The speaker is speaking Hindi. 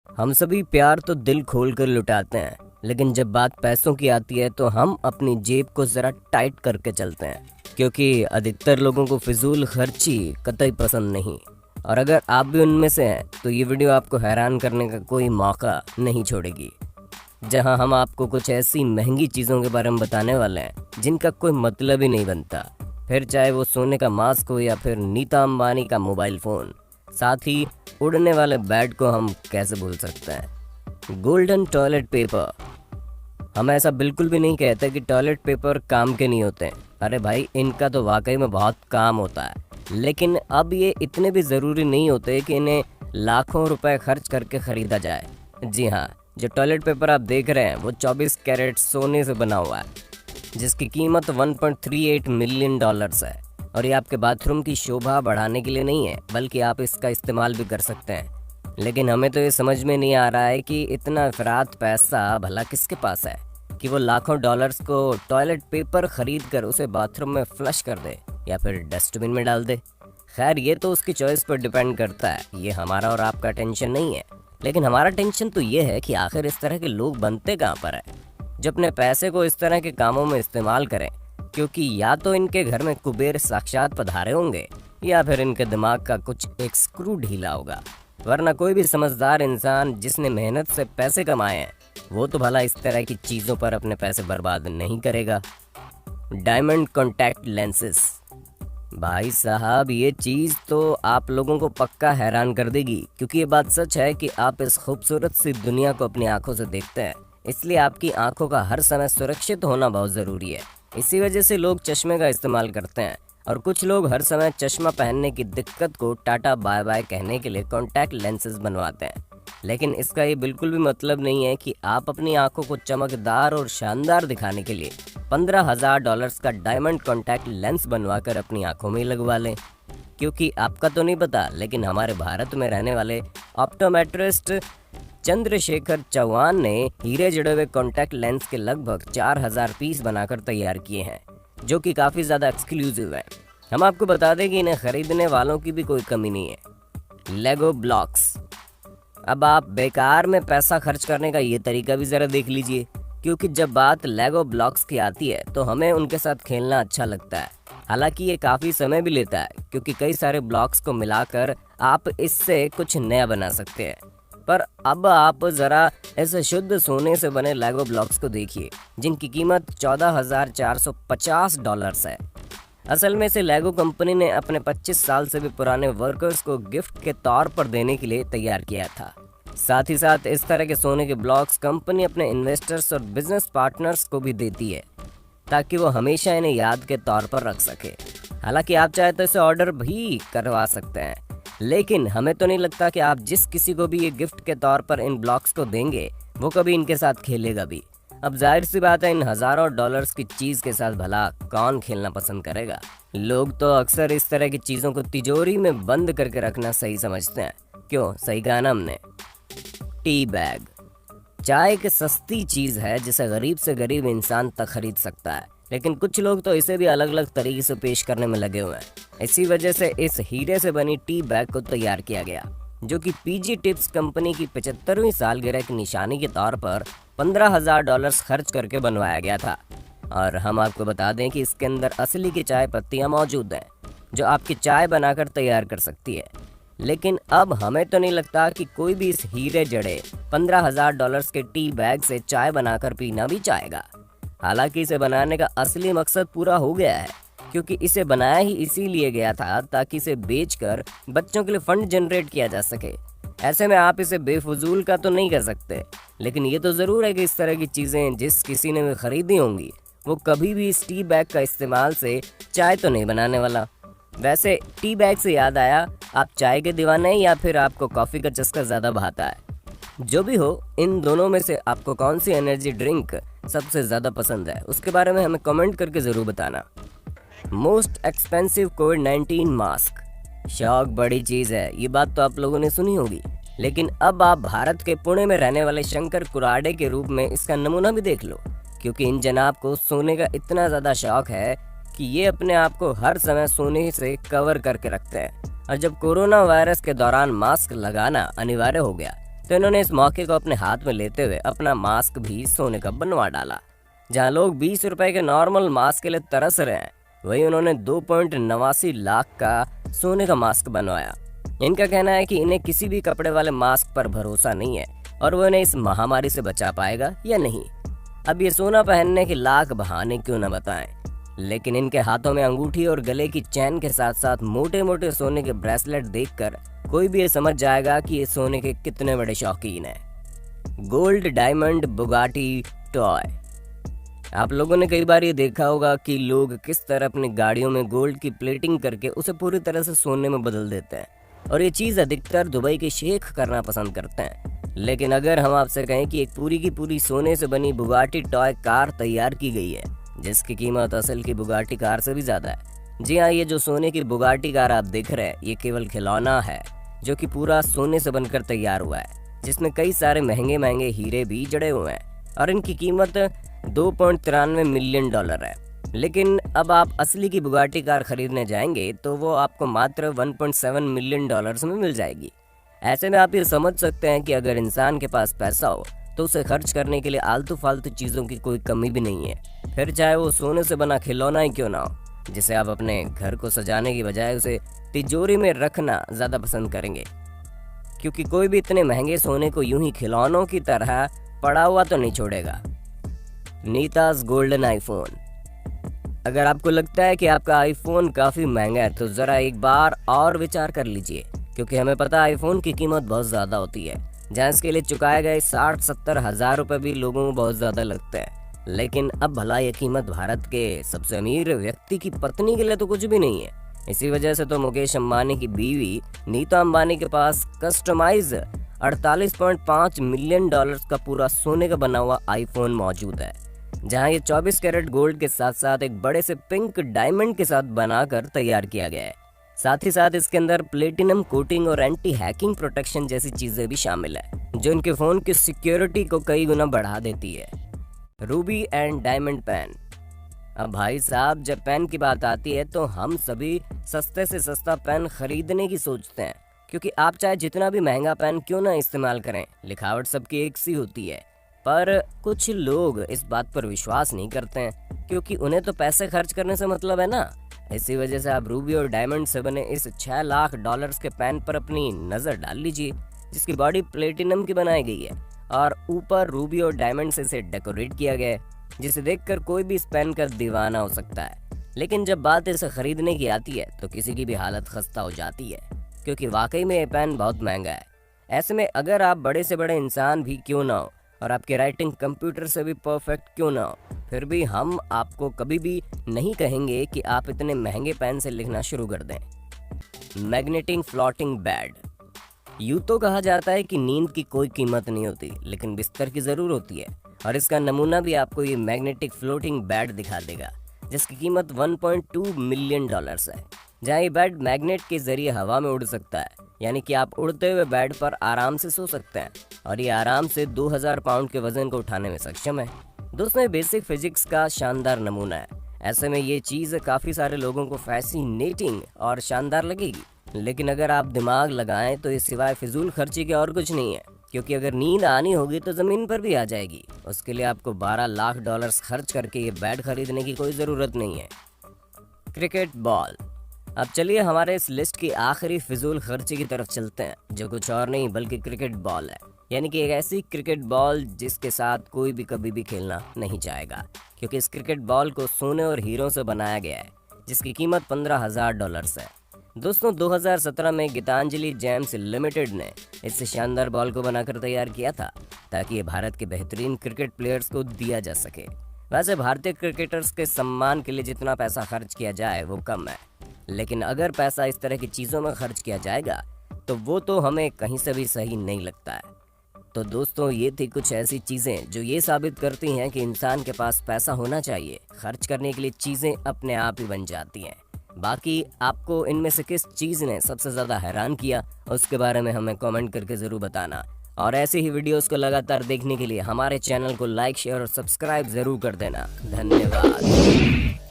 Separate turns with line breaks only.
हम सभी प्यार तो दिल खोल कर लुटाते हैं, लेकिन जब बात पैसों की आती है तो हम अपनी जेब को ज़रा टाइट करके चलते हैं, क्योंकि अधिकतर लोगों को फिजूल खर्ची कतई पसंद नहीं। और अगर आप भी उनमें से हैं तो ये वीडियो आपको हैरान करने का कोई मौका नहीं छोड़ेगी, जहां हम आपको कुछ ऐसी महंगी चीज़ों के बारे में बताने वाले हैं जिनका कोई मतलब ही नहीं बनता, फिर चाहे वो सोने का मास्क हो या फिर नीता अंबानी का मोबाइल फ़ोन। साथ ही उड़ने वाले बैट को हम कैसे भूल सकते हैं। Golden toilet paper. हम ऐसा बिल्कुल भी नहीं कहते कि टॉयलेट पेपर काम के नहीं होते हैं। अरे भाई, इनका तो वाकई में बहुत काम होता है, लेकिन अब ये इतने भी ज़रूरी नहीं होते कि इन्हें लाखों रुपए खर्च करके ख़रीदा जाए। जी हाँ, जो टॉयलेट पेपर आप देख रहे हैं वो 24 कैरेट सोने से बना हुआ है, जिसकी कीमत 1.38 मिलियन डॉलर्स है। और ये आपके बाथरूम की शोभा बढ़ाने के लिए नहीं है, बल्कि आप इसका इस्तेमाल भी कर सकते हैं। लेकिन हमें तो ये समझ में नहीं आ रहा है कि इतना अफरात पैसा भला किसके पास है कि वो लाखों डॉलर्स को टॉयलेट पेपर खरीद कर उसे बाथरूम में फ्लश कर दे या फिर डस्टबिन में डाल दे। खैर, ये तो उसकी चॉइस पर डिपेंड करता है, ये हमारा और आपका टेंशन नहीं है। लेकिन हमारा टेंशन तो ये है कि आखिर इस तरह के लोग बनते कहाँ पर है जो अपने पैसे को इस तरह के कामों में इस्तेमाल करें, क्योंकि या तो इनके घर में कुबेर साक्षात पधारे होंगे या फिर इनके दिमाग का कुछ एक स्क्रू ढीला होगा। वरना कोई भी समझदार इंसान जिसने मेहनत से पैसे कमाए हैं वो तो भला इस तरह की चीज़ों पर अपने पैसे बर्बाद नहीं करेगा। Diamond contact lenses. भाई साहब, ये चीज़ तो आप लोगों को पक्का हैरान कर देगी, क्योंकि ये बात सच है कि आप इस खूबसूरत सी दुनिया को अपनी आंखों से देखते हैं, इसलिए आपकी आंखों का हर समय सुरक्षित होना बहुत ज़रूरी है। इसी वजह से लोग चश्मे का इस्तेमाल करते हैं, और कुछ लोग हर समय चश्मा पहनने की दिक्कत को टाटा बाय बाय कहने के लिए कॉन्टैक्ट लेंसेज बनवाते हैं। लेकिन इसका ये बिल्कुल भी मतलब नहीं है कि आप अपनी आंखों को चमकदार और शानदार दिखाने के लिए $15,000 का डायमंड कॉन्टैक्ट लेंस बनवाकर अपनी आंखों में लगवा लें। क्योंकि आपका तो नहीं पता, लेकिन हमारे भारत में रहने वाले ऑप्टोमेट्रिस्ट चंद्रशेखर चौहान ने हीरे जड़े हुए कॉन्टैक्ट लेंस के लगभग 4,000 पीस बनाकर तैयार किए हैं, जो कि काफ़ी ज़्यादा एक्सक्लूसिव है। हम आपको बता दें कि इन्हें खरीदने वालों की भी कोई कमी नहीं है। लेगो ब्लॉक्स। अब आप बेकार में पैसा खर्च करने का ये तरीका भी ज़रा देख लीजिए, क्योंकि जब बात लेगो ब्लॉक्स की आती है तो हमें उनके साथ खेलना अच्छा लगता है। हालांकि ये काफ़ी समय भी लेता है, क्योंकि कई सारे ब्लॉक्स को मिलाकर आप इससे कुछ नया बना सकते हैं। पर अब आप ज़रा ऐसे शुद्ध सोने से बने लेगो ब्लॉक्स को देखिए, जिनकी कीमत $14,450 है। असल में इसे लेगो कंपनी ने अपने 25 साल से भी पुराने वर्कर्स को गिफ्ट के तौर पर देने के लिए तैयार किया था। साथ ही साथ इस तरह के सोने के ब्लॉक्स कंपनी अपने इन्वेस्टर्स और बिजनेस पार्टनर्स को भी देती है, ताकि वो हमेशा इन्हें याद के तौर पर रख सके। हालांकि आप चाहे तो इसे ऑर्डर भी करवा सकते हैं, लेकिन हमें तो नहीं लगता कि आप जिस किसी को भी ये गिफ्ट के तौर पर इन ब्लॉक्स को देंगे वो कभी इनके साथ खेलेगा भी। अब जाहिर सी बात है, इन हज़ारों डॉलर्स की चीज़ के साथ भला कौन खेलना पसंद करेगा। लोग तो अक्सर इस तरह की चीज़ों को तिजोरी में बंद करके रखना सही समझते हैं। क्यों, सही कहा ना हमने। Tea bag. चाय एक सस्ती चीज़ है जिसे गरीब से गरीब इंसान तक खरीद सकता है, लेकिन कुछ लोग तो इसे भी अलग अलग तरीके से पेश करने में लगे हुए हैं। इसी वजह से इस हीरे से बनी टी बैग को तैयार किया गया, जो कि पीजी टिप्स कंपनी की 75वीं सालगिरह की निशानी के तौर पर $15,000 खर्च करके बनवाया गया था। और हम आपको बता दें कि इसके अंदर असली की चाय पत्तियां मौजूद हैं, जो आपकी चाय बनाकर तैयार कर सकती है। लेकिन अब हमें तो नहीं लगता कि कोई भी इस हीरे जड़े $15,000 के टी बैग से चाय बनाकर पीना भी चाहेगा। हालांकि इसे बनाने का असली मकसद पूरा हो गया है, क्योंकि इसे बनाया ही इसीलिए गया था ताकि इसे बेचकर बच्चों के लिए फंड जनरेट किया जा सके। ऐसे में आप इसे बेफजूल का तो नहीं कर सकते, लेकिन ये तो ज़रूर है कि इस तरह की चीज़ें जिस किसी ने भी खरीदी होंगी वो कभी भी इस टी बैग का इस्तेमाल से चाय तो नहीं बनाने वाला। वैसे टी बैग से याद आया, आप चाय के दीवाने हैं या फिर आपको कॉफ़ी का चस्का ज़्यादा भाता है? जो भी हो, इन दोनों में से आपको कौन सी एनर्जी ड्रिंक सबसे ज़्यादा पसंद है, उसके बारे में हमें कमेंट करके ज़रूर बताना। मोस्ट एक्सपेंसिव कोविड-19 मास्क। शौक बड़ी चीज़ है, ये बात तो आप लोगों ने सुनी होगी, लेकिन अब आप भारत के पुणे में रहने वाले शंकर कुराडे के रूप में इसका नमूना भी देख लो, क्योंकि इन जनाब को सोने का इतना ज़्यादा शौक है कि ये अपने आप को हर समय सोने से कवर करके रखते हैं। और जब कोरोना वायरस के दौरान मास्क लगाना अनिवार्य हो गया, तो इन्होंने इस मौके को अपने हाथ में लेते हुए अपना मास्क भी सोने का बनवा डाला। जहां लोग 20 रुपए के नॉर्मल मास्क के लिए तरस रहे हैं, वहीं उन्होंने 2.89 लाख का सोने का मास्क बनवाया। इनका कहना है कि इन्हें किसी भी कपड़े वाले मास्क पर भरोसा नहीं है और वो इन्हें इस महामारी से बचा पाएगा या नहीं। अब ये सोना पहनने के लाख बहाने क्यों न बताएं, लेकिन इनके हाथों में अंगूठी और गले की चैन के साथ साथ मोटे मोटे सोने के ब्रेसलेट देखकर कोई भी ये समझ जाएगा कि ये सोने के कितने बड़े शौकीन हैं। Gold diamond Bugatti toy. आप लोगों ने कई बार ये देखा होगा कि लोग किस तरह अपनी गाड़ियों में गोल्ड की प्लेटिंग करके उसे पूरी तरह से सोने में बदल देते हैं, और ये चीज़ अधिकतर दुबई के शेख करना पसंद करते हैं। लेकिन अगर हम आपसे कहें कि एक पूरी की पूरी सोने से बनी बुगाटी टॉय कार तैयार की गई है, जिसकी कीमत असल की बुगाटी कार से भी ज़्यादा है। जी हाँ, ये जो सोने की बुगाटी कार आप देख रहे हैं, ये केवल खिलौना है जो कि पूरा सोने से बनकर तैयार हुआ है, जिसमें कई सारे महंगे महंगे हीरे भी जड़े हुए हैं, और इनकी कीमत $2.93 मिलियन है। लेकिन अब आप असली की बुगाटी कार खरीदने जाएंगे तो वो आपको मात्र $1.7 मिलियन में मिल जाएगी। ऐसे में आप ये समझ सकते हैं कि अगर इंसान के पास पैसा हो तो उसे खर्च करने के लिए आलतू फालतू चीज़ों की कोई कमी भी नहीं है, फिर चाहे वो सोने से बना खिलौना ही क्यों ना हो, जिसे आप अपने घर को सजाने की बजाय उसे तिजोरी में रखना ज़्यादा पसंद करेंगे, क्योंकि कोई भी इतने महंगे सोने को यूं ही खिलौनों की तरह पड़ा हुआ तो नहीं छोड़ेगा। Nita's golden iPhone. अगर आपको लगता है कि आपका आईफोन काफ़ी महंगा है तो ज़रा एक बार और विचार कर लीजिए, क्योंकि हमें पता है आईफोन की कीमत बहुत ज़्यादा होती है, जहाँ इसके लिए चुकाए गए 60-70 हज़ार रुपये भी लोगों को बहुत ज़्यादा लगते हैं। लेकिन अब भला ये कीमत भारत के सबसे अमीर व्यक्ति की पत्नी के लिए तो कुछ भी नहीं है। इसी वजह से तो मुकेश अंबानी की बीवी नीता अंबानी के पास कस्टमाइज $48.5 मिलियन का पूरा सोने का बना हुआ आईफोन मौजूद है, जहां ये 24 कैरेट गोल्ड के साथ साथ एक बड़े से पिंक डायमंड के साथ बनाकर तैयार किया गया है। साथ ही साथ इसके अंदर प्लेटिनम कोटिंग और एंटी हैकिंग प्रोटेक्शन जैसी चीजें भी शामिल है, जो इनके फोन की सिक्योरिटी को कई गुना बढ़ा देती है। Ruby and diamond pen. अब भाई साहब, जब पेन की बात आती है तो हम सभी सस्ते से सस्ता पेन खरीदने की सोचते हैं, क्योंकि आप चाहे जितना भी महंगा पेन क्यों ना इस्तेमाल करें, लिखावट सबकी एक सी होती है। पर कुछ लोग इस बात पर विश्वास नहीं करते हैं, क्योंकि उन्हें तो पैसे खर्च करने से मतलब है ना। इसी वजह से आप रूबी और डायमंड से बने इस $6 लाख के पेन पर अपनी नज़र डाल लीजिए, जिसकी बॉडी प्लेटिनम की बनाई गई है और ऊपर रूबी और डायमंड से इसे डेकोरेट किया गया है, जिसे देखकर कोई भी इस पेन का दीवाना हो सकता है। लेकिन जब बात इसे खरीदने की आती है तो किसी की भी हालत खस्ता हो जाती है, क्योंकि वाकई में ये पेन बहुत महंगा है। ऐसे में अगर आप बड़े से बड़े इंसान भी क्यों ना हो और आपकी राइटिंग कंप्यूटर से भी परफेक्ट क्यों ना हो, फिर भी हम आपको कभी भी नहीं कहेंगे कि आप इतने महंगे पेन से लिखना शुरू कर दें। Magnetic floating bed. यूँ तो कहा जाता है कि नींद की कोई कीमत नहीं होती, लेकिन बिस्तर की ज़रूर होती है, और इसका नमूना भी आपको ये मैग्नेटिक फ्लोटिंग बेड दिखा देगा, जिसकी कीमत $1.2 मिलियन है। जहाँ ये बेड मैग्नेट के जरिए हवा में उड़ सकता है, यानी कि आप उड़ते हुए बेड पर आराम से सो सकते हैं, और ये आराम से 2000 पाउंड के वजन को उठाने में सक्षम है। दोस्तों, ये बेसिक फिजिक्स का शानदार नमूना है। ऐसे में ये चीज़ काफ़ी सारे लोगों को फैसिनेटिंग और शानदार लगेगी, लेकिन अगर आप दिमाग लगाएं तो ये सिवाय फिजूल खर्ची के और कुछ नहीं है, क्योंकि अगर नींद आनी होगी तो ज़मीन पर भी आ जाएगी। उसके लिए आपको $12 लाख खर्च करके ये बेड खरीदने की कोई ज़रूरत नहीं है। Cricket ball. अब चलिए हमारे इस लिस्ट की आखिरी फिजूल खर्ची की तरफ चलते हैं, जो कुछ और नहीं बल्कि क्रिकेट बॉल है, यानी कि एक ऐसी क्रिकेट बॉल जिसके साथ कोई भी कभी भी खेलना नहीं चाहेगा, क्योंकि इस क्रिकेट बॉल को सोने और हीरों से बनाया गया है, जिसकी कीमत $15,000 है। दोस्तों, 2017 में गीतांजलि जेम्स लिमिटेड ने इस शानदार बॉल को बनाकर तैयार किया था, ताकि ये भारत के बेहतरीन क्रिकेट प्लेयर्स को दिया जा सके। वैसे भारतीय क्रिकेटर्स के सम्मान के लिए जितना पैसा खर्च किया जाए वो कम है, लेकिन अगर पैसा इस तरह की चीज़ों में खर्च किया जाएगा तो वो तो हमें कहीं से भी सही नहीं लगता है। तो दोस्तों, ये थी कुछ ऐसी चीज़ें जो ये साबित करती हैं कि इंसान के पास पैसा होना चाहिए, खर्च करने के लिए चीज़ें अपने आप ही बन जाती हैं। बाकी आपको इनमें से किस चीज़ ने सबसे ज़्यादा हैरान किया, उसके बारे में हमें कमेंट करके ज़रूर बताना। और ऐसे ही वीडियोस को लगातार देखने के लिए हमारे चैनल को लाइक, शेयर और सब्सक्राइब ज़रूर कर देना। धन्यवाद।